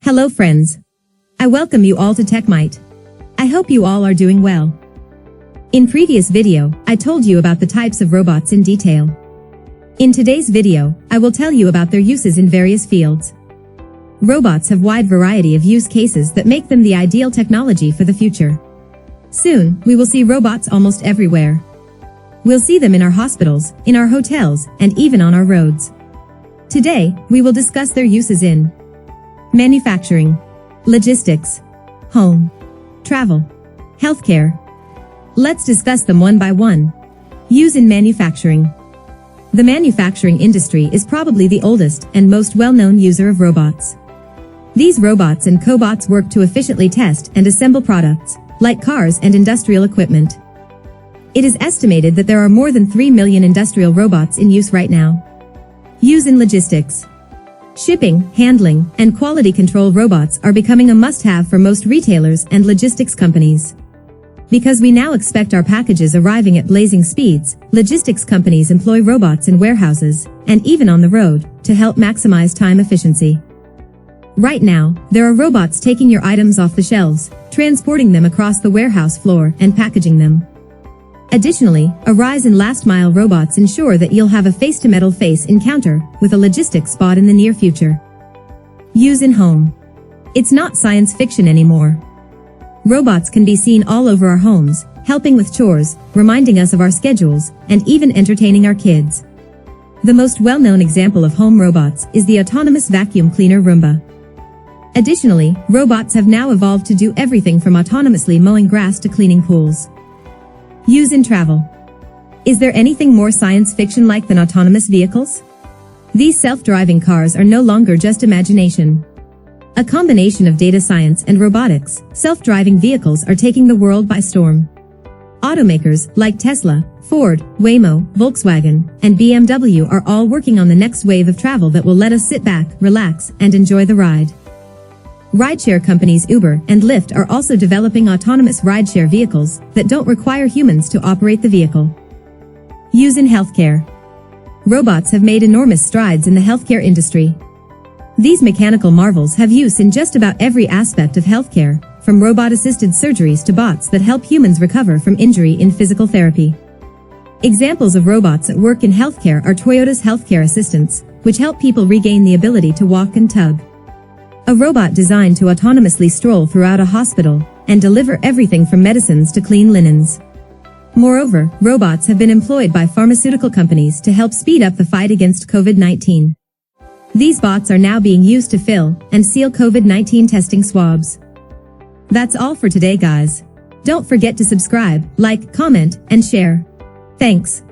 Hello friends. I welcome you all to TechMite. I hope you all are doing well. In previous video, I told you about the types of robots in detail. In today's video, I will tell you about their uses in various fields. Robots have wide variety of use cases that make them the ideal technology for the future. Soon, we will see robots almost everywhere. We'll see them in our hospitals, in our hotels, and even on our roads. Today, we will discuss their uses in manufacturing, logistics, home, travel, healthcare. Let's discuss them one by one. Use in manufacturing. The manufacturing industry is probably the oldest and most well-known user of robots. These robots and cobots work to efficiently test and assemble products, like cars and industrial equipment. It is estimated that there are more than 3 million industrial robots in use right now. Use in logistics. Shipping, handling, and quality control robots are becoming a must-have for most retailers and logistics companies. Because we now expect our packages arriving at blazing speeds, logistics companies employ robots in warehouses, and even on the road, to help maximize time efficiency. Right now, there are robots taking your items off the shelves, transporting them across the warehouse floor, and packaging them. Additionally, a rise in last-mile robots ensure that you'll have a face-to-metal-face encounter with a logistics bot in the near future. Use in home. It's not science fiction anymore. Robots can be seen all over our homes, helping with chores, reminding us of our schedules, and even entertaining our kids. The most well-known example of home robots is the autonomous vacuum cleaner Roomba. Additionally, robots have now evolved to do everything from autonomously mowing grass to cleaning pools. Use in travel. Is there anything more science fiction-like than autonomous vehicles? These self-driving cars are no longer just imagination. A combination of data science and robotics, self-driving vehicles are taking the world by storm. Automakers like Tesla, Ford, Waymo, Volkswagen, and BMW are all working on the next wave of travel that will let us sit back, relax, and enjoy the ride. Rideshare companies Uber and Lyft are also developing autonomous rideshare vehicles that don't require humans to operate the vehicle. Use in healthcare. Robots have made enormous strides in the healthcare industry. These mechanical marvels have use in just about every aspect of healthcare, from robot-assisted surgeries to bots that help humans recover from injury in physical therapy. Examples of robots at work in healthcare are Toyota's healthcare assistants, which help people regain the ability to walk and tug. A robot designed to autonomously stroll throughout a hospital and deliver everything from medicines to clean linens. Moreover, robots have been employed by pharmaceutical companies to help speed up the fight against COVID-19. These bots are now being used to fill and seal COVID-19 testing swabs. That's all for today, guys. Don't forget to subscribe, like, comment, and share. Thanks.